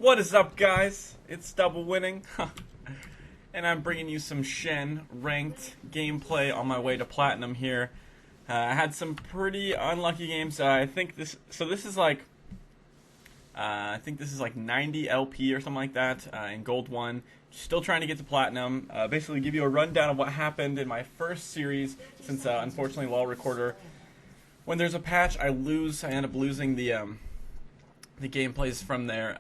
What is up, guys? It's DoubleWinning, and I'm bringing you some Shen ranked gameplay on my way to platinum here. I had some pretty unlucky games. I think this is like 90 LP or something like that in Gold 1. Still trying to get to platinum. Basically, give you a rundown of what happened in my first series. Since unfortunately, LOL Recorder, when there's a patch, I end up losing the gameplays from there.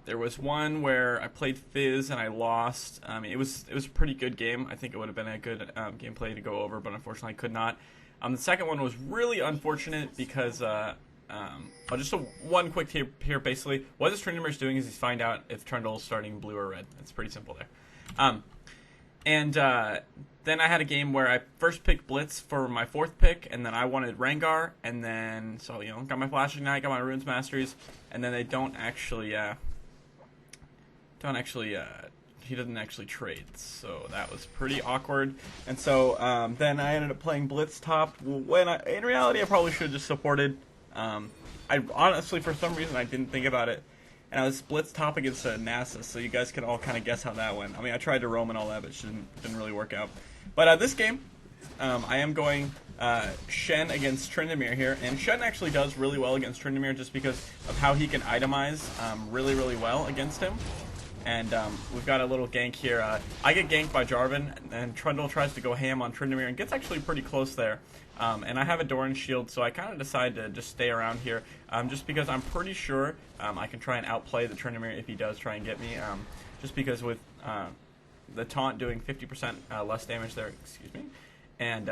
There was one where I played Fizz and I lost. It was a pretty good game. I think it would have been a good gameplay to go over, but unfortunately I could not. The second one was really unfortunate because just one quick tip here. Basically, what this Tryndamere is doing is he's finding out if Trundle's starting blue or red. It's pretty simple there. Then I had a game where I first picked Blitz for my fourth pick, and then I wanted Rengar, and then got my Flash Ignite, got my Runes Masteries, and then they he doesn't actually trade, so that was pretty awkward. And so then I ended up playing Blitz top when in reality I probably should have just supported. I honestly, for some reason, I didn't think about it. And I was Blitz top against NASA, so you guys can all kind of guess how that went. I mean, I tried to roam and all that, but it didn't really work out. But this game, I am going Shen against Tryndamere here. And Shen actually does really well against Tryndamere just because of how he can itemize really, really well against him. And we've got a little gank here. I get ganked by Jarvan, and Trundle tries to go ham on Tryndamere and gets actually pretty close there. And I have a Doran shield, so I kind of decide to just stay around here, just because I'm pretty sure I can try and outplay the Tryndamere if he does try and get me. Just because with the taunt doing 50% less damage there, excuse me, and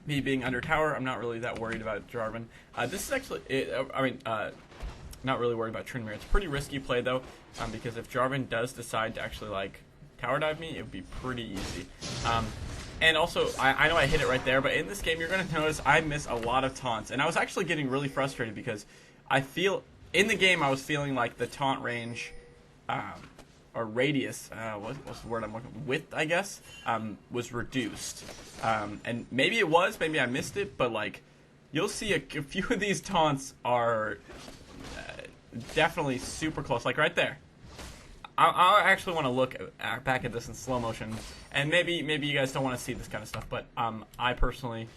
me being under tower, I'm not really that worried about Jarvan. This is actually, not really worried about Tryndamere. It's a pretty risky play though, because if Jarvan does decide to actually tower dive me, it would be pretty easy. And also, I know I hit it right there, but in this game, you're going to notice I miss a lot of taunts. And I was actually getting really frustrated because in the game, I was feeling like the taunt range, or radius, what's the word I'm looking for? Width, I guess, was reduced. And maybe it was, maybe I missed it, but you'll see a few of these taunts are definitely super close, like right there. I actually want to look back at this in slow motion, and maybe you guys don't want to see this kind of stuff, but I personally,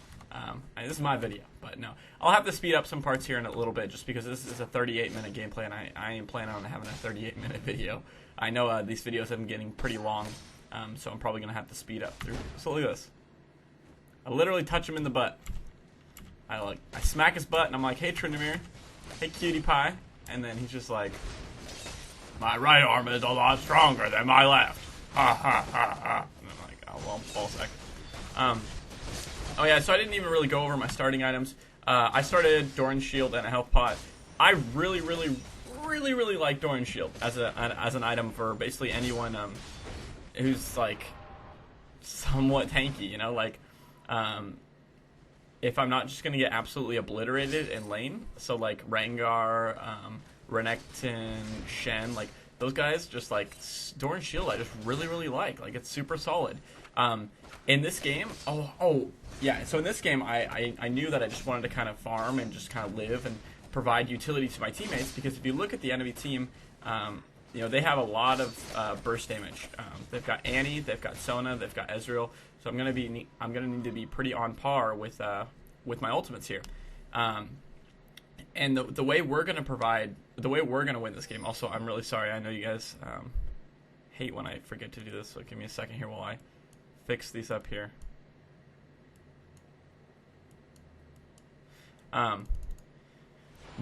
this is my video, but no. I'll have to speed up some parts here in a little bit, just because this is a 38-minute gameplay, and I ain't planning on having a 38-minute video. I know these videos have been getting pretty long, so I'm probably going to have to speed up through. So look at this. I literally touch him in the butt. I smack his butt, and I'm like, hey, Tryndamere, hey, cutie pie, and then he's just like, my right arm is a lot stronger than my left. Ha ha ha ha. And I'm like, oh well, ball sack. Oh yeah, so I didn't even really go over my starting items. I started Doran Shield and a health pot. I really like Doran Shield as an item for basically anyone who's somewhat tanky, you know, if I'm not just gonna get absolutely obliterated in lane, so Rengar, Renekton, Shen, those guys, just Doran Shield, I just really like. It's super solid. In this game, so in this game, I knew that I just wanted to kind of farm and just kind of live and provide utility to my teammates, because if you look at the enemy team, they have a lot of burst damage. They've got Annie, they've got Sona, they've got Ezreal, so I'm gonna need to be pretty on par with my ultimates here. And the way we're gonna win this game. Also, I'm really sorry. I know you guys hate when I forget to do this. So give me a second here while I fix these up here.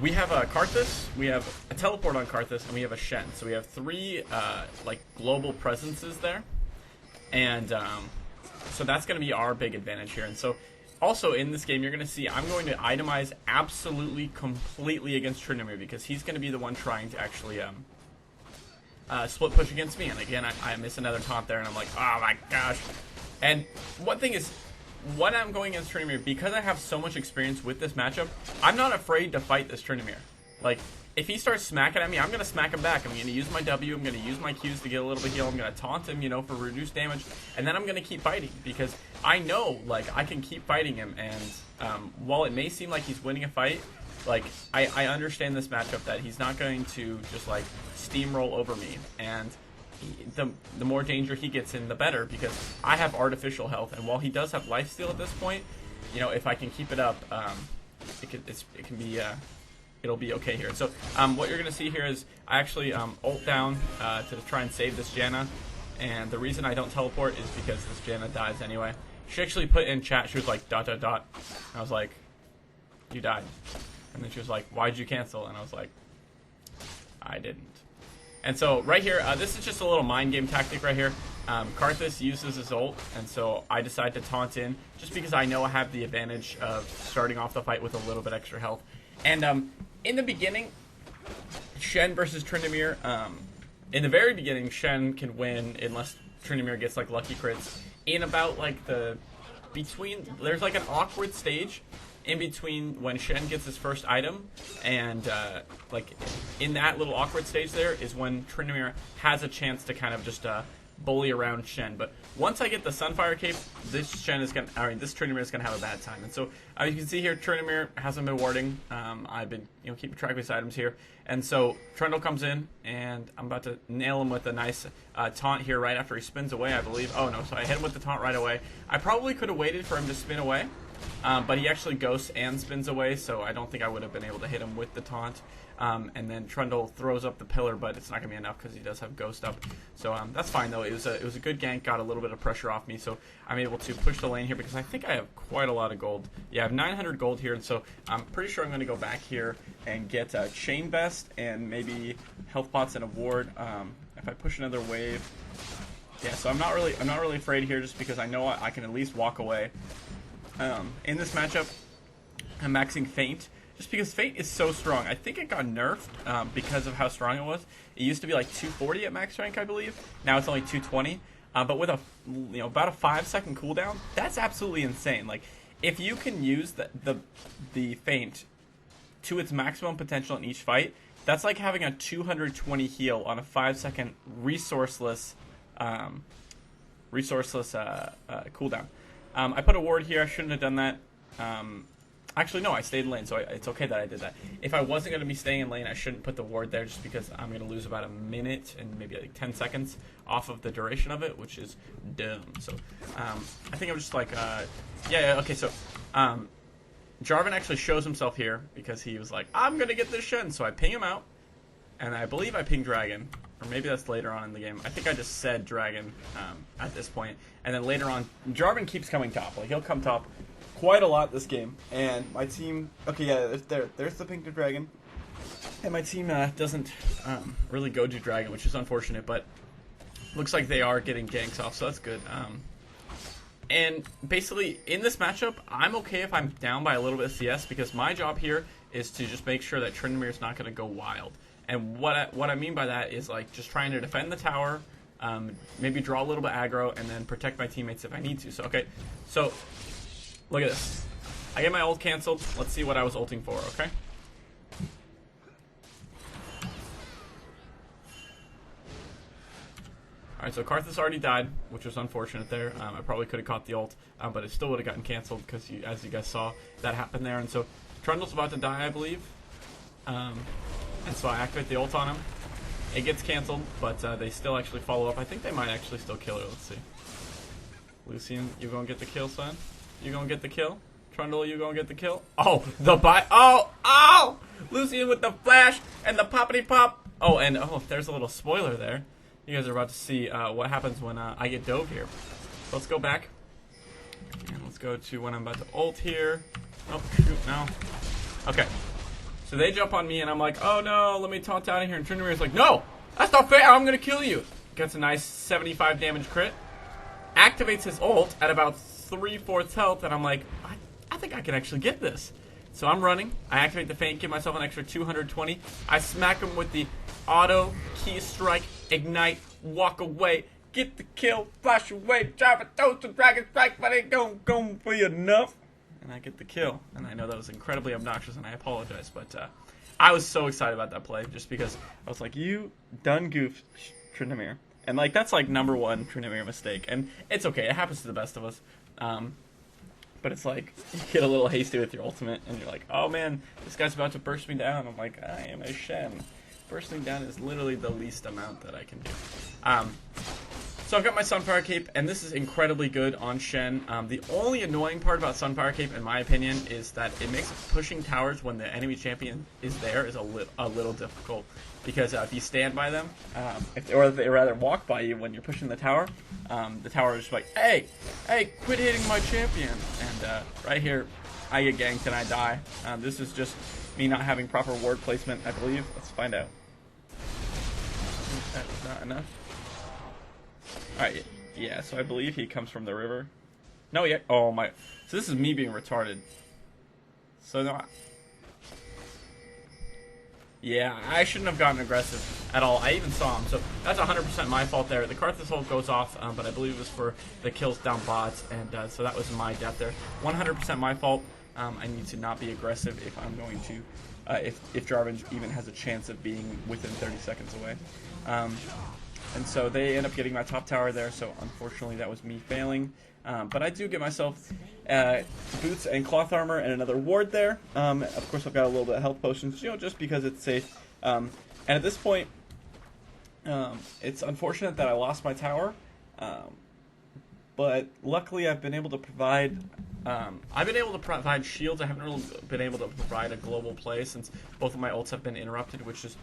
We have a Karthus, we have a teleport on Karthus, and we have a Shen. So we have three global presences there, and so that's gonna be our big advantage here. And so, also in this game, you're going to see I'm going to itemize absolutely, completely against Tryndamere, because he's going to be the one trying to actually split push against me. And again, I miss another taunt there, and I'm like, oh my gosh. And one thing is, when I'm going against Tryndamere, because I have so much experience with this matchup, I'm not afraid to fight this Tryndamere. If he starts smacking at me, I'm going to smack him back. I'm going to use my W, I'm going to use my Qs to get a little bit of heal, I'm going to taunt him, for reduced damage, and then I'm going to keep fighting, because I know, I can keep fighting him, and while it may seem like he's winning a fight, like, I understand this matchup that he's not going to just, like, steamroll over me, and the more danger he gets in, the better, because I have artificial health, and while he does have lifesteal at this point, you know, if I can keep it up, it can be, it'll be okay here. So, what you're going to see here is I actually ult down to try and save this Janna, and the reason I don't teleport is because this Janna dies anyway. She actually put in chat, she was like, ... And I was like, you died. And then she was like, why'd you cancel? And I was like, I didn't. And so right here, this is just a little mind game tactic right here. Karthus uses his ult, and so I decide to taunt in just because I know I have the advantage of starting off the fight with a little bit extra health. And in the beginning, Shen versus Tryndamere, in the very beginning, Shen can win unless Tryndamere gets like lucky crits. In about like there's like an awkward stage in between when Shen gets his first item, and like in that little awkward stage there is when Tryndamere has a chance to kind of just bully around Shen. But once I get the Sunfire Cape, this Tryndamere is gonna have a bad time. And so you can see here, Tryndamere hasn't been warding. I've been keeping track of his items here, and so Trundle comes in, and I'm about to nail him with a nice taunt here right after he spins away, I believe. Oh no, so I hit him with the taunt right away. I probably could have waited for him to spin away. But he actually ghosts and spins away, so I don't think I would have been able to hit him with the taunt. And then Trundle throws up the pillar, but it's not going to be enough because he does have ghost up. So that's fine, though. It was a good gank, got a little bit of pressure off me, so I'm able to push the lane here because I think I have quite a lot of gold. Yeah, I have 900 gold here, and so I'm pretty sure I'm going to go back here and get Chain Vest and maybe health pots and a ward. If I push another wave, yeah. So I'm not really afraid here, just because I know I can at least walk away. In this matchup, I'm maxing Feint, just because Feint is so strong. I think it got nerfed because of how strong it was. It used to be like 240 at max rank, I believe. Now it's only 220. But with about a 5-second cooldown, that's absolutely insane. Like, if you can use the Feint to its maximum potential in each fight, that's like having a 220 heal on a 5-second resourceless cooldown. I put a ward here. I shouldn't have done that. Actually, no, I stayed in lane, so it's okay that I did that. If I wasn't going to be staying in lane, I shouldn't put the ward there, just because I'm going to lose about a minute and maybe like 10 seconds off of the duration of it, which is dumb. So I think I'm just like, yeah, okay, so Jarvan actually shows himself here because he was like, I'm going to get this Shen. So I ping him out, and I believe I ping Dragon. Or maybe that's later on in the game. I think I just said Dragon at this point. And then later on, Jarvan keeps coming top. Like, he'll come top quite a lot this game. And my team... Okay, yeah, there's the ping to Dragon. And my team doesn't really go to Dragon, which is unfortunate. But looks like they are getting ganks off, so that's good. And basically, in this matchup, I'm okay if I'm down by a little bit of CS, because my job here is to just make sure that Tryndamere is not going to go wild. And what I mean by that is, like, just trying to defend the tower, maybe draw a little bit aggro, and then protect my teammates if I need to. So, okay, so look at this. I get my ult canceled. Let's see what I was ulting for, okay? Alright, so Karthus already died, which was unfortunate there. I probably could have caught the ult, but it still would have gotten canceled because, as you guys saw, that happened there. And so Trundle's about to die, I believe. And so I activate the ult on him. It gets canceled, but they still actually follow up. I think they might actually still kill her. Let's see. Lucian, you gonna get the kill, son? You gonna get the kill? Trundle, you gonna get the kill? Oh, the bite. Oh! Lucian with the flash and the poppity pop. Oh, and there's a little spoiler there. You guys are about to see what happens when I get dove here. So let's go back. And let's go to when I'm about to ult here. Oh, shoot, no. Okay. So they jump on me, and I'm like, oh no, let me taunt out of here. And Tryndamere's like, no, that's not fair, I'm gonna kill you. Gets a nice 75 damage crit. Activates his ult at about 3/4 health, and I'm like, I think I can actually get this. So I'm running. I activate the feint, give myself an extra 220. I smack him with the auto, key strike, ignite, walk away, get the kill, flash away, drive a toast to dragon strike, but it don't go for you enough. And I get the kill. And I know that was incredibly obnoxious, and I apologize, but I was so excited about that play, just because I was like, you done goofed, Tryndamere. And like, that's like #1 Tryndamere mistake. And it's okay, it happens to the best of us. but it's like you get a little hasty with your ultimate, and you're like, oh man, this guy's about to burst me down. I'm like, I am a Shen. Bursting down is literally the least amount that I can do. So I've got my Sunfire Cape, and this is incredibly good on Shen. The only annoying part about Sunfire Cape, in my opinion, is that it makes pushing towers when the enemy champion is there is a little difficult. Because if you stand by them, or if they rather walk by you when you're pushing the tower is just like, hey, quit hitting my champion. And right here, I get ganked and I die. This is just me not having proper ward placement, I believe. Let's find out. That's not enough. Alright, yeah, so I believe he comes from the river. No, yeah, oh my. So this is me being retarded. So no, yeah, I shouldn't have gotten aggressive at all. I even saw him, so that's 100% my fault there. The Karthus ult goes off, but I believe it was for the kills down bots, and so that was my death there. 100% my fault. I need to not be aggressive if I'm going to, if Jarvan even has a chance of being within 30 seconds away. And so they end up getting my top tower there, so unfortunately that was me failing. But I do get myself boots and cloth armor and another ward there. Of course I've got a little bit of health potions, just because it's safe. And at this point, it's unfortunate that I lost my tower. But luckily I've been able to provide shields. I haven't really been able to provide a global play since both of my ults have been interrupted, which is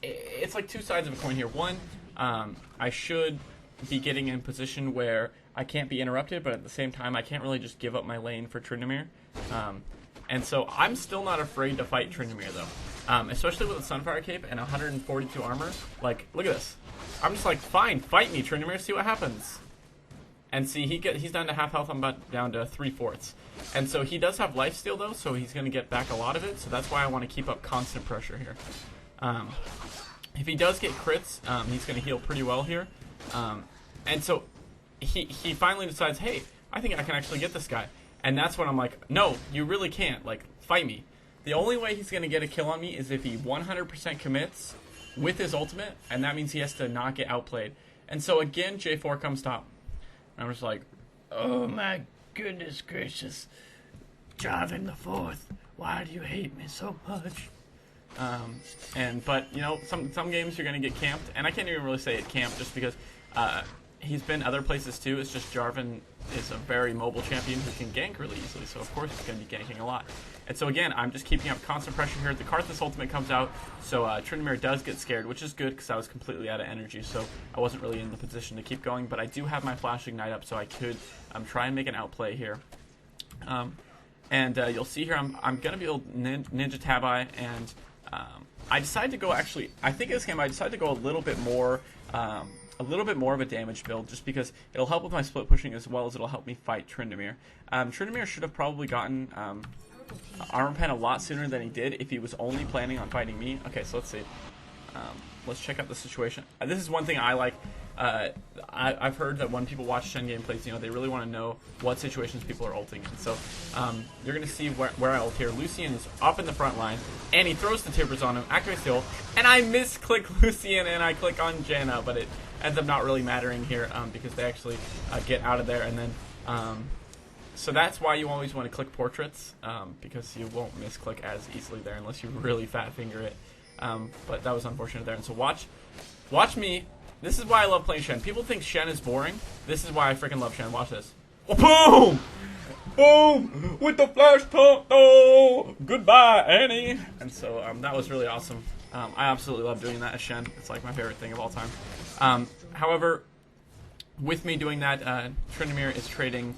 it's like two sides of a coin here. One, I should be getting in position where I can't be interrupted, but at the same time I can't really just give up my lane for Tryndamere. And so I'm still not afraid to fight Tryndamere though, especially with a Sunfire Cape and 142 armor. Like, look at this. I'm just like, fine, fight me, Tryndamere, see what happens. And see, he's down to half health, I'm about down to 3/4. And so he does have lifesteal though, so he's going to get back a lot of it, so that's why I want to keep up constant pressure here. If he does get crits, he's going to heal pretty well here. And so he finally decides, hey, I think I can actually get this guy. And that's when I'm like, no, you really can't. Like, fight me. The only way he's going to get a kill on me is if he 100% commits with his ultimate, and that means he has to not get outplayed. And so again, J4 comes top. And I'm just like, oh my goodness gracious. Jarvan the Fourth, why do you hate me so much? But you know, some games you're gonna get camped, and I can't even really say it camped just because he's been other places too. It's just Jarvan is a very mobile champion who can gank really easily, so of course he's gonna be ganking a lot. And so again, I'm just keeping up constant pressure here. The Karthus ultimate comes out, so Tryndamere does get scared, which is good because I was completely out of energy, so I wasn't really in the position to keep going. But I do have my Flash Ignite up, so I could try and make an outplay here. You'll see here I'm gonna be able to Ninja Tabi, and I decided to go, actually, I think in this game I decided to go a little bit more of a damage build, just because it'll help with my split pushing as well as it'll help me fight Tryndamere. Tryndamere should have probably gotten armor pen a lot sooner than he did if he was only planning on fighting me. Okay, so let's see. Let's check out the situation. This is one thing I like. I've heard that when people watch Shen gameplays, they really want to know what situations people are ulting in. So you're going to see where I ult here. Lucian is up in the front line, and he throws the Tibbers on him, activates the ult, and I misclick Lucian, and I click on Janna, but it ends up not really mattering here because they actually get out of there, and then... so that's why you always want to click portraits, because you won't misclick as easily there unless you really fat finger it. But that was unfortunate there. And so watch me. This is why I love playing Shen. People think Shen is boring. This is why I freaking love Shen. Watch this. Oh, boom! Boom! With the flash taunt. Oh! Goodbye, Annie! And so that was really awesome. I absolutely love doing that as Shen. It's like my favorite thing of all time. However, with me doing that, Tryndamere is trading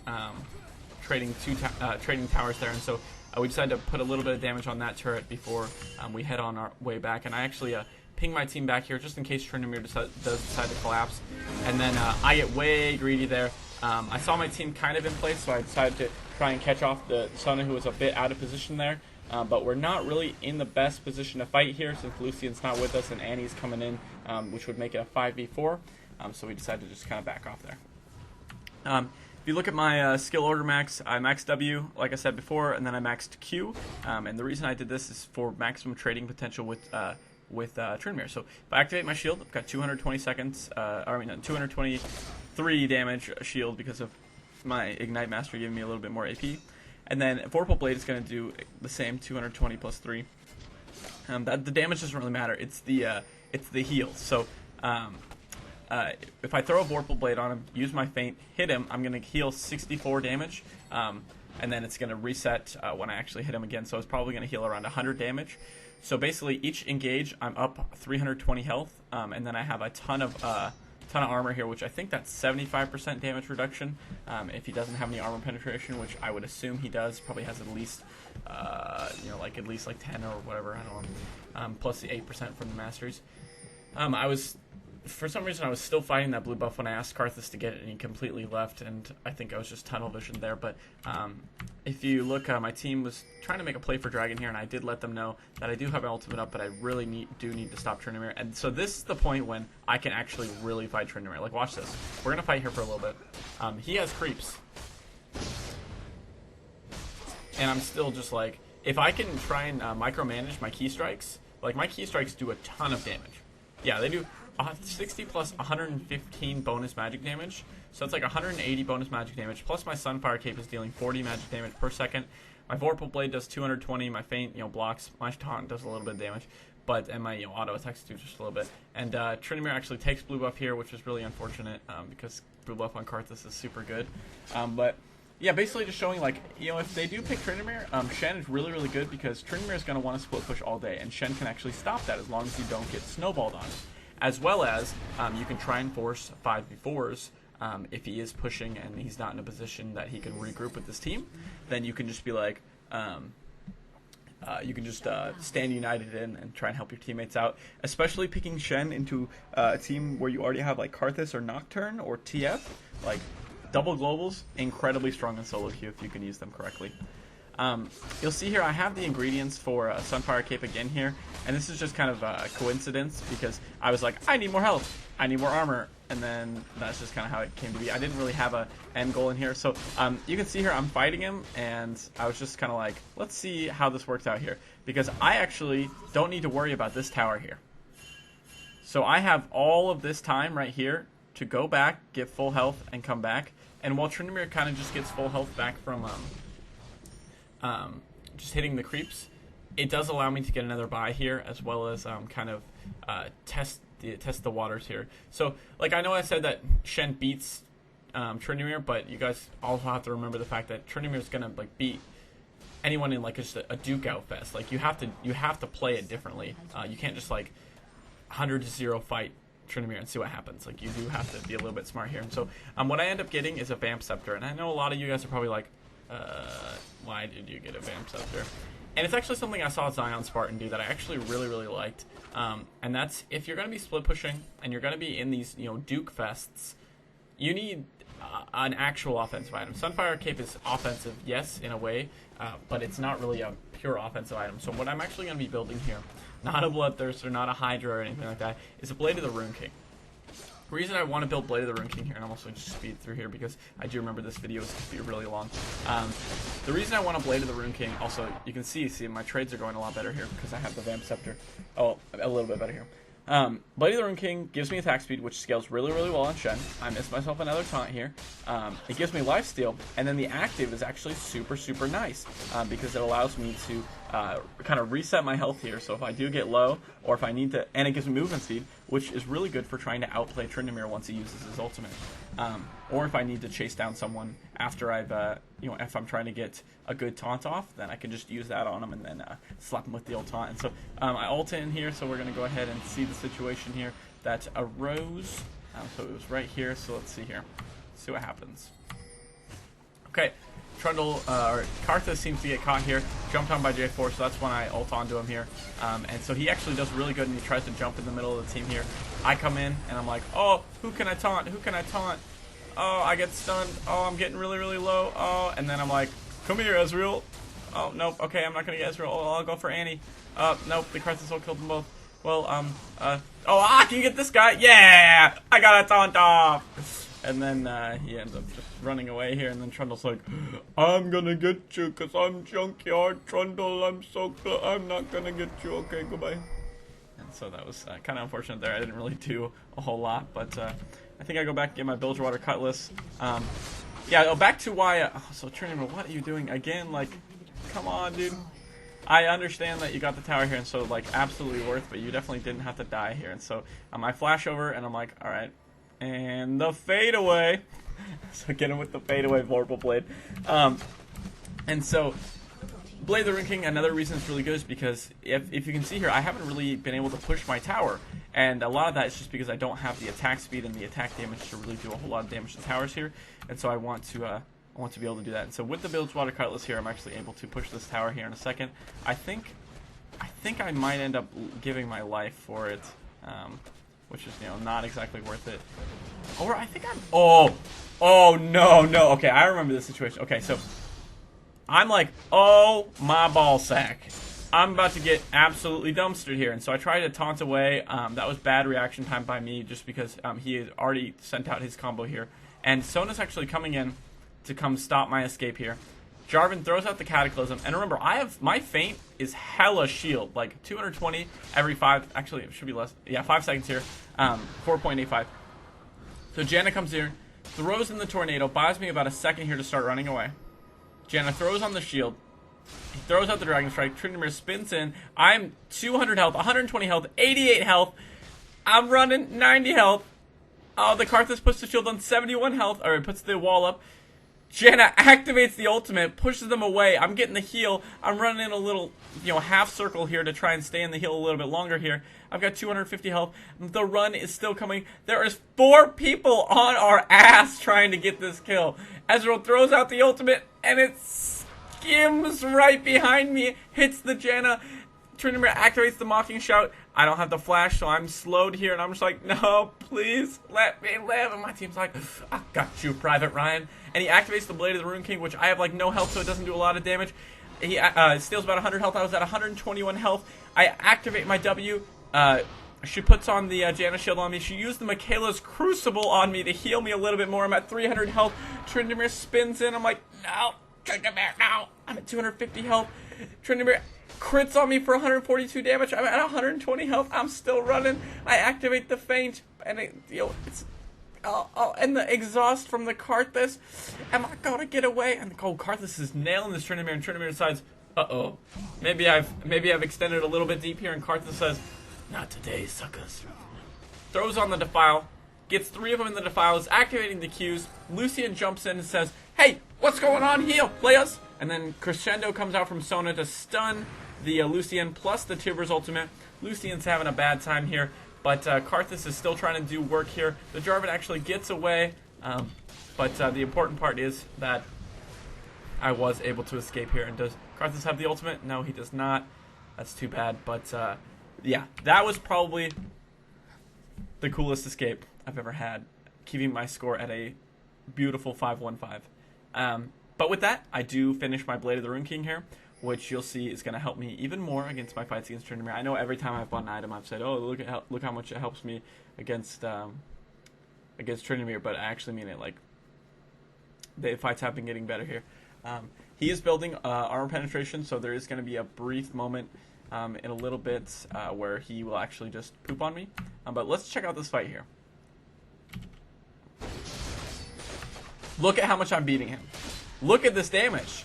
towers there, and so we decided to put a little bit of damage on that turret before we head on our way back. And I actually ping my team back here just in case Tryndamere does decide to collapse. And then I get way greedy there. I saw my team kind of in place, so I decided to try and catch off the Sona, who was a bit out of position there. But we're not really in the best position to fight here since Lucian's not with us and Annie's coming in, which would make it a 5v4. So we decided to just kind of back off there. If you look at my skill order max, I maxed W, like I said before, and then I maxed Q. And the reason I did this is for maximum trading potential with Tryndamere. So if I activate my shield, I've got 220 seconds, 223 damage shield because of my Ignite Master giving me a little bit more AP. And then Vorpal Blade is going to do the same, 220 plus 3. The damage doesn't really matter. It's the heal. So if I throw a Vorpal Blade on him, use my feint, hit him, I'm going to heal 64 damage. And then it's going to reset when I actually hit him again. So it's probably going to heal around 100 damage. So basically, each engage, I'm up 320 health, and then I have a ton of armor here, which I think that's 75% damage reduction. If he doesn't have any armor penetration, which I would assume he does, probably has at least, like at least like 10 or whatever. I don't know. Plus the 8% from the masters. For some reason, I was still fighting that blue buff when I asked Karthus to get it, and he completely left, and I think I was just tunnel vision there. But if you look, my team was trying to make a play for Dragon here, and I did let them know that I do have my ultimate up, but I really do need to stop Tryndamere. And so this is the point when I can actually really fight Tryndamere. Like, watch this. We're going to fight here for a little bit. He has creeps. And I'm still just like, if I can try and micromanage my key strikes, like my key strikes do a ton of damage. Yeah, they do 60 plus 115 bonus magic damage. So that's like 180 bonus magic damage. Plus my Sunfire Cape is dealing 40 magic damage per second. My Vorpal Blade does 220. My feint, blocks. My taunt does a little bit of damage. And my auto attacks do just a little bit. And Tryndamere actually takes blue buff here, which is really unfortunate because blue buff on Karthus is super good. But yeah, basically just showing, like, if they do pick Tryndamere, Shen is really, really good because Tryndamere is going to want to split push all day, and Shen can actually stop that as long as you don't get snowballed on it. As well as, you can try and force 5v4s if he is pushing and he's not in a position that he can regroup with his team. Then you can just be like, you can just stand united in and try and help your teammates out. Especially picking Shen into a team where you already have like Karthus or Nocturne or TF, like double globals, incredibly strong in solo queue if you can use them correctly. You'll see here I have the ingredients for Sunfire Cape again here, and this is just kind of a coincidence because I was like, I need more health, I need more armor, and then that's just kind of how it came to be. I didn't really have a end goal in here, so you can see here I'm fighting him, and I was just kind of like, let's see how this works out here, because I actually don't need to worry about this tower here. So I have all of this time right here to go back, get full health, and come back, and while Tryndamere kind of just gets full health back from just hitting the creeps, it does allow me to get another buy here, as well as kind of test the waters here. So, like, I know I said that Shen beats Tryndamere, but you guys also have to remember the fact that Tryndamere is gonna like beat anyone in like just a Duke out fest. Like, you have to play it differently. You can't just like 100-0 fight Tryndamere and see what happens. Like, you do have to be a little bit smart here. And so what I end up getting is a Vamp Scepter, and I know a lot of you guys are probably like, why did you get a Vamp Scepter? And it's actually something I saw Zion Spartan do that I actually really, really liked. And that's, if you're going to be split pushing and you're going to be in these, Duke fests, you need an actual offensive item. Sunfire Cape is offensive, yes, in a way, but it's not really a pure offensive item. So what I'm actually going to be building here, not a Bloodthirster, not a Hydra or anything like that, is a Blade of the Rune King. The reason I want to build Blade of the Rune King here, and I'm also just speed through here because I do remember this video is going to be really long. The reason I want a Blade of the Rune King, also, you can see my trades are going a lot better here because I have the Vamp Scepter. Oh, a little bit better here. Blade of the Rune King gives me attack speed, which scales really, really well on Shen. I missed myself another taunt here. It gives me lifesteal, and then the active is actually super, super nice because it allows me to kind of reset my health here. So if I do get low, or if I need to, and it gives me movement speed, which is really good for trying to outplay Tryndamere once he uses his ultimate. Or if I need to chase down someone after I've, if I'm trying to get a good taunt off, then I can just use that on him and then slap him with the ult taunt. And so I ult in here, so we're going to go ahead and see the situation here that arose. So it was right here, so let's see here. Let's see what happens. Okay, Karthus seems to get caught here, jumped on by J4, so that's when I ult onto him here. And so he actually does really good, and he tries to jump in the middle of the team here. I come in, and I'm like, oh, who can I taunt? Who can I taunt? Oh, I get stunned. Oh, I'm getting really, really low. Oh, and then I'm like, come here, Ezreal. Oh, nope. Okay, I'm not going to get Ezreal. Oh, I'll go for Annie. Nope, the Karthus ult killed them both. Well, can you get this guy? Yeah! I got a taunt off! And then he ends up just running away here, and then Trundle's like, I'm gonna get you, because I'm Junkyard Trundle, I'm not gonna get you, okay, goodbye. And so that was kind of unfortunate there. I didn't really do a whole lot, but I think I go back and get my Bilgewater Cutlass. yeah, back to why. So Tryndamere, what are you doing again? Like, come on, dude. I understand that you got the tower here, and so like absolutely worth, but you definitely didn't have to die here. And so I flash over, and I'm like, all right, and the fadeaway. So get him with the fadeaway Vorpal Blade. And so Blade of the Rune King, another reason it's really good is because if you can see here, I haven't really been able to push my tower, and a lot of that is just because I don't have the attack speed and the attack damage to really do a whole lot of damage to towers here, and so I want to be able to do that. And so with the Bilge Water Cutlass here, I'm actually able to push this tower here in a second. I think I might end up giving my life for it, which is, you know, not exactly worth it. Or I think I'm... Oh, no. Okay, I remember this situation. Okay, so I'm like, oh, my ball sack. I'm about to get absolutely dumpstered here. And so I tried to taunt away. That was bad reaction time by me just because he had already sent out his combo here. And Sona's actually coming in to come stop my escape here. Jarvan throws out the Cataclysm, and remember, my feint is hella shield, like 220 every 5, actually it should be less, yeah, 5 seconds here, 4.85. So Janna comes here, throws in the Tornado, buys me about a second here to start running away. Janna throws on the shield, he throws out the Dragon Strike, Tryndamere spins in, I'm 200 health, 120 health, 88 health, I'm running 90 health. Oh, the Karthus puts the shield on 71 health, or it puts the wall up. Janna activates the ultimate, pushes them away. I'm getting the heal. I'm running in a little, you know, half circle here to try and stay in the heal a little bit longer here. I've got 250 health. The run is still coming. There is 4 people on our ass trying to get this kill. Ezreal throws out the ultimate, and it skims right behind me, hits the Janna. Tryndamere activates the Mocking Shout. I don't have the flash, so I'm slowed here, and I'm just like, no, please, let me live. And my team's like, I got you, Private Ryan. And he activates the Blade of the Rune King, which I have, like, no health, so it doesn't do a lot of damage. He steals about 100 health. I was at 121 health. I activate my W. She puts on the Janna shield on me. She used the Michaela's Crucible on me to heal me a little bit more. I'm at 300 health. Tryndamere spins in. I'm like, no, Tryndamere, no. I'm at 250 health. Tryndamere crits on me for 142 damage. I'm at 120 health. I'm still running. I activate the feint, and it's and the exhaust from the Karthus. Am I gonna get away? And Karthus is nailing this Tryndamere, and Tryndamere decides, maybe I've extended a little bit deep here, and Karthus says, not today, suckers. Throws on the Defile, gets 3 of them in the Defile, is activating the Qs. Lucian jumps in and says, hey, what's going on here, players? And then Crescendo comes out from Sona to stun the Lucian plus the Tibbers ultimate. Lucian's having a bad time here, but Karthus is still trying to do work here. The Jarvan actually gets away, but the important part is that I was able to escape here. And does Karthus have the ultimate? No, he does not. That's too bad, but yeah, that was probably the coolest escape I've ever had, keeping my score at a beautiful 5-1-5. But with that, I do finish my Blade of the Rune King here, which you'll see is going to help me even more against my fights against Tryndamere. I know every time I've bought an item, I've said, oh, look how much it helps me against Tryndamere, but I actually mean it. Like, the fights have been getting better here. He is building armor penetration, so there is going to be a brief moment in a little bit where he will actually just poop on me. But let's check out this fight here. Look at how much I'm beating him. Look at this damage.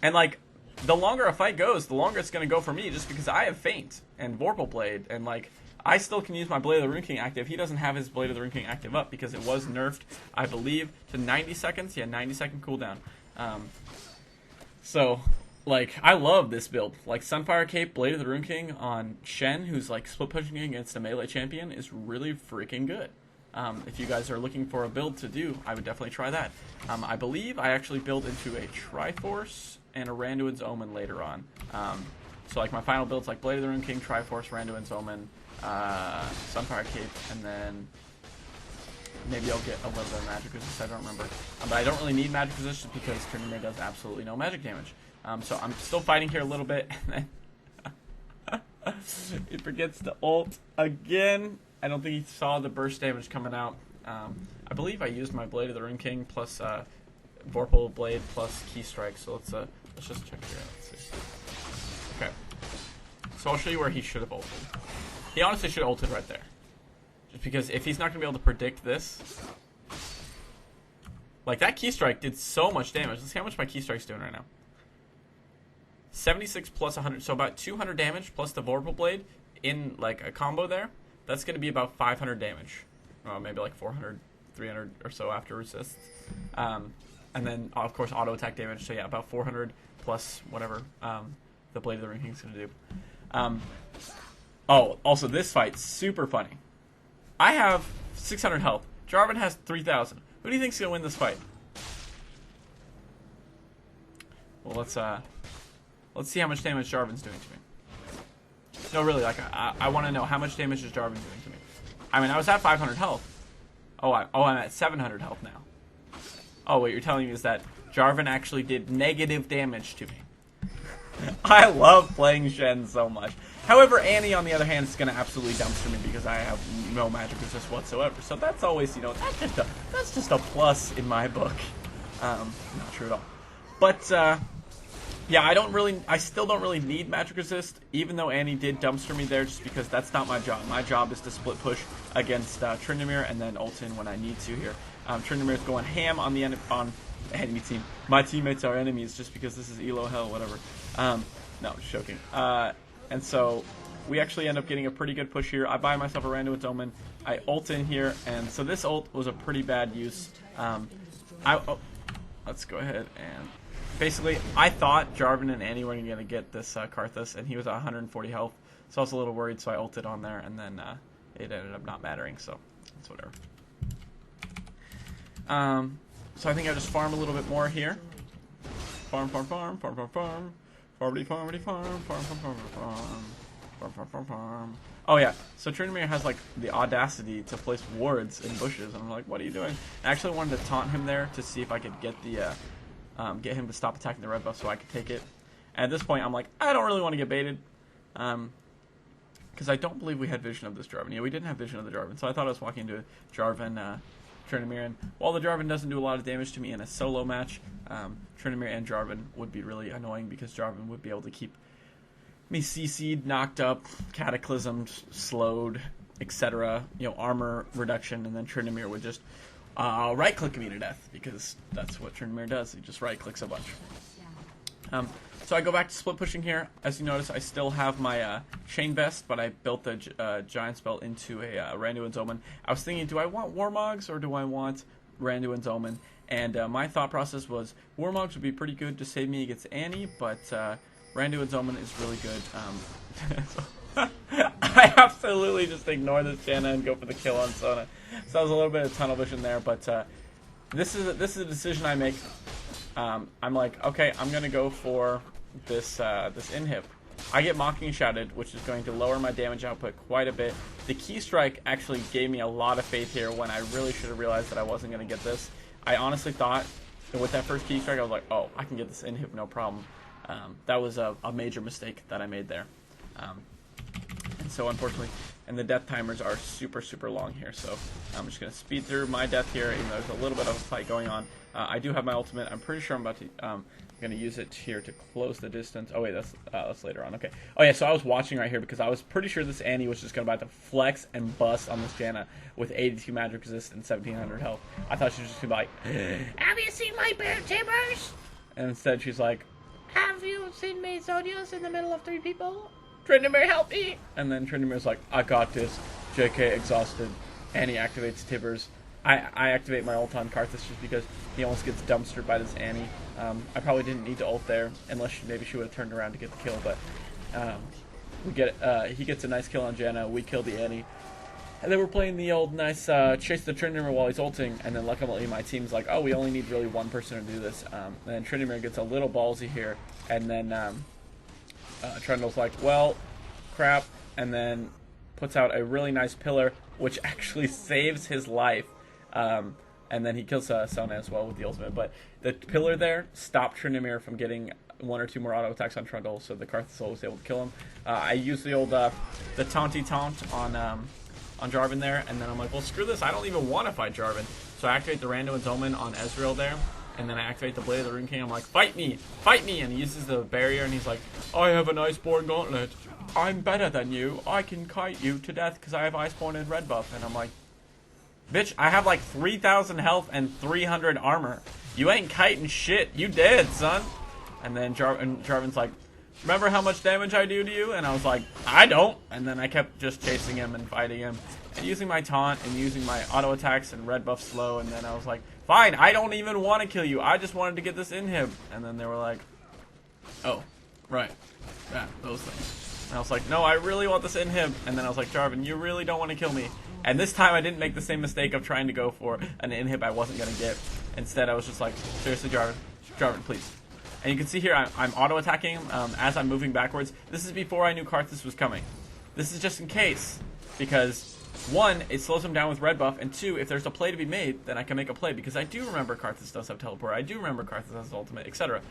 And, like, the longer a fight goes, the longer it's going to go for me, just because I have Feint and Vorpal Blade, and, like, I still can use my Blade of the Rune King active. He doesn't have his Blade of the Rune King active up because it was nerfed, I believe, to 90 seconds. Yeah, 90-second cooldown. So, like, I love this build. Like, Sunfire Cape, Blade of the Rune King on Shen, who's, like, split pushing against a melee champion, is really freaking good. If you guys are looking for a build to do, I would definitely try that. I believe I actually build into a Triforce and a Randuin's Omen later on. So, like, my final build's like Blade of the Rune King, Triforce, Randuin's Omen, Sunfire Cape, and then maybe I'll get a little bit of magic resist, I don't remember. But I don't really need magic resist because Tryndamere does absolutely no magic damage. So I'm still fighting here a little bit, and then he forgets to ult again. I don't think he saw the burst damage coming out. I believe I used my Blade of the Rune King plus Vorpal Blade plus Key Strike, so let's just check here. Let's see. Okay. So I'll show you where he should have ulted. He honestly should have ulted right there. Just because if he's not going to be able to predict this, Like, that key strike did so much damage. Let's see how much my key strike's doing right now. 76 plus 100, so about 200 damage plus the Vorpal Blade in, like, a combo there. That's going to be about 500 damage. Maybe like 400, 300 or so after resists. And then, of course, auto attack damage. So, yeah, about 400 plus whatever the Blade of the Ring King's going to do. Oh, also, this fight's super funny. I have 600 health. Jarvan has 3,000. Who do you think's going to win this fight? Well, let's see how much damage Jarvan's doing to me. No, really, like, I want to know how much damage is Jarvan doing to me. I mean, I was at 500 health. I'm at 700 health now. Oh, what you're telling me is that Jarvan actually did negative damage to me. I love playing Shen so much. However, Annie, on the other hand, is going to absolutely dumpster me because I have no magic resist whatsoever. So that's always, you know, that's just a plus in my book. Not true at all. But, yeah, I still don't really need magic resist, even though Annie did dumpster me there, just because that's not my job. My job is to split push against Tryndamere and then ult in when I need to here. Tryndamere's going ham on the enemy team. My teammates are enemies just because this is Elo hell, whatever. No, just joking. And so we actually end up getting a pretty good push here. I buy myself a Randuin's Omen. I ult in here, and so this ult was a pretty bad use. Let's go ahead and... Basically, I thought Jarvan and Annie were going to get this Karthus, and he was at 140 health, so I was a little worried, so I ulted on there, and then it ended up not mattering, so it's whatever. So I think I just farm a little bit more here. Farm. Oh yeah, so Tryndamere has like the audacity to place wards in bushes, and I'm like, what are you doing? I actually wanted to taunt him there to see if I could get the get him to stop attacking the red buff so I could take it. And at this point, I'm like, I don't really want to get baited, because I don't believe we had vision of this Jarvan. Yeah, we didn't have vision of the Jarvan, so I thought I was walking into a Jarvan Tryndamere, and while the Jarvan doesn't do a lot of damage to me in a solo match, Tryndamere and Jarvan would be really annoying because Jarvan would be able to keep me CC'd, knocked up, cataclysmed, slowed, etc. You know, armor reduction, and then Tryndamere would just right-click me to death because that's what Tryndamere does. He just right-clicks a bunch. So I go back to split pushing here. As you notice, I still have my Chain Vest, but I built the Giant Spell into a Randuin's Omen. I was thinking, do I want Warmogs or do I want Randuin's Omen? And my thought process was Warmogs would be pretty good to save me against Annie, but Randuin's Omen is really good. I absolutely just ignore this Janna and go for the kill on Sona. So that was a little bit of tunnel vision there, but this is a decision I make. I'm like, okay, I'm gonna go for this inhib. I get Mocking Shouted, which is going to lower my damage output quite a bit. The key strike actually gave me a lot of faith here when I really should have realized that I wasn't gonna get this. I honestly thought that with that first key strike, I was like, oh, I can get this inhib, no problem. That was a major mistake that I made there. And so unfortunately, and the death timers are super, super long here, so I'm just going to speed through my death here, even though there's a little bit of a fight going on. I do have my ultimate. I'm pretty sure I'm about to, going to use it here to close the distance. Oh wait, that's later on, okay. Oh yeah, so I was watching right here because I was pretty sure this Annie was just going to about to flex and bust on this Janna with 82 magic resist and 1700 health. I thought she was just going to be like, have you seen my bear timbers? And instead she's like, have you seen me Zodios in the middle of 3 people? Tryndamere, help me! And then Tryndamere's like, I got this. JK exhausted. Annie activates Tibbers. I activate my ult on Karthus just because he almost gets dumpstered by this Annie. I probably didn't need to ult there, unless maybe she would have turned around to get the kill, but he gets a nice kill on Janna, we kill the Annie. And then we're playing the old nice chase the Tryndamere while he's ulting, and then luckily my team's like, oh, we only need really one person to do this. And then Tryndamere gets a little ballsy here, and then Trundle's like, well, crap, and then puts out a really nice pillar, which actually saves his life. And then he kills Sona as well with the ultimate. But the pillar there stopped Tryndamere from getting 1 or 2 more auto attacks on Trundle, so the Karthus was able to kill him. I used the old the taunty taunt on Jarvan there, and then I'm like, well, screw this, I don't even want to fight Jarvan. So I activate the Randuin's Omen on Ezreal there, and then I activate the Blade of the Rune King. I'm like, fight me, and he uses the barrier, and he's like, I have an Iceborne Gauntlet. I'm better than you. I can kite you to death because I have Iceborne and red buff. And I'm like, Bitch, I have like 3,000 health and 300 armor. You ain't kiting shit. You dead, son. And then Jarvan's like, remember how much damage I do to you? And I was like, I don't. And then I kept just chasing him and fighting him. And using my taunt and using my auto attacks and red buff slow. And then I was like, fine, I don't even want to kill you. I just wanted to get this inhib. And then they were like, oh, right. Yeah, those things. And I was like, no, I really want this inhib. And then I was like, Jarvan, you really don't want to kill me. And this time I didn't make the same mistake of trying to go for an inhib I wasn't going to get. Instead, I was just like, seriously, Jarvan, please. And you can see here, I'm auto-attacking as I'm moving backwards. This is before I knew Karthus was coming. This is just in case. Because, one, it slows him down with red buff. And two, if there's a play to be made, then I can make a play. Because I do remember Karthus does have teleport. I do remember Karthus has ultimate, etc.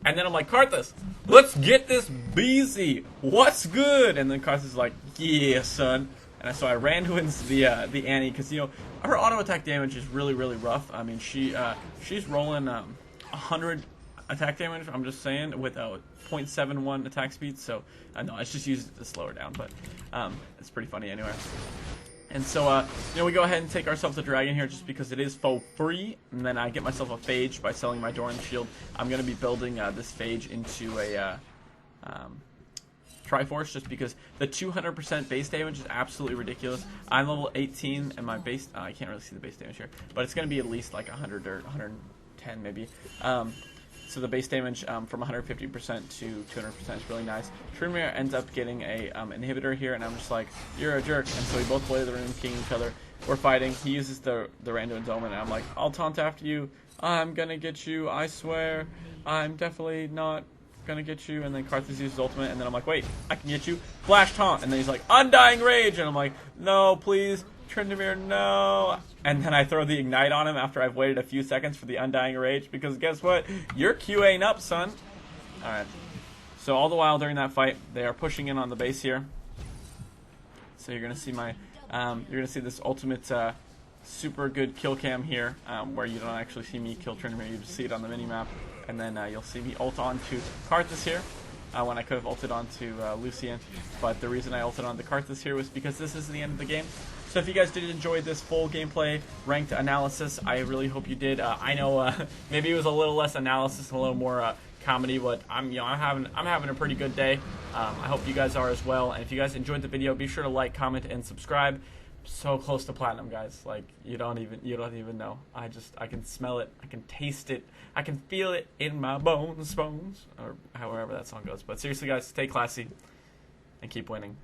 And then I'm like, Karthus, let's get this BZ. What's good? And then Karthus is like, yeah, son. And so I ran to the Annie because, you know, her auto attack damage is really, really rough. I mean, she's rolling 100 attack damage, I'm just saying, with a 0.71 attack speed. So I know I just used it to slow her down, but it's pretty funny anyway. And so, you know, we go ahead and take ourselves a dragon here just because it is for free. And then I get myself a phage by selling my Doran shield. I'm going to be building this phage into a Triforce just because the 200% base damage is absolutely ridiculous. I'm level 18 and my base, I can't really see the base damage here, but it's going to be at least like 100 or 110 maybe. So the base damage from 150% to 200% is really nice. Tryndamere ends up getting a inhibitor here, and I'm just like, you're a jerk. And so we both play the Rune King each other. We're fighting. He uses the random endowment, and I'm like, I'll taunt after you. I'm gonna get you. I swear. I'm definitely not gonna get you. And then Karthus uses ultimate, and then I'm like, wait, I can get you. Flash taunt, and then he's like, Undying Rage, and I'm like, no, please. Tryndamere, no. And then I throw the Ignite on him after I've waited a few seconds for the Undying Rage, because guess what? Your Q ain't up, son. Alright. So all the while during that fight, they are pushing in on the base here. So you're gonna see my you're gonna see this ultimate super good kill cam here, where you don't actually see me kill Tryndamere, you just see it on the minimap. And then you'll see me ult on to Karthus here. When I could have ulted onto Lucian. But the reason I ulted onto Karthus here was because this is the end of the game. So if you guys did enjoy this full gameplay ranked analysis, I really hope you did. I know maybe it was a little less analysis and a little more comedy, but I'm having a pretty good day. I hope you guys are as well. And if you guys enjoyed the video, be sure to like, comment, and subscribe. So close to platinum, guys. Like you don't even know. I can smell it. I can taste it. I can feel it in my bones, or however that song goes. But seriously, guys, stay classy and keep winning.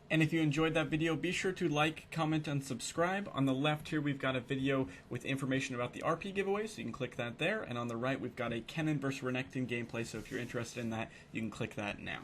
And if you enjoyed that video, be sure to like, comment, and subscribe. On the left here, we've got a video with information about the RP giveaway, so you can click that there. And on the right, we've got a Kennen vs. Renekton gameplay, so if you're interested in that, you can click that now.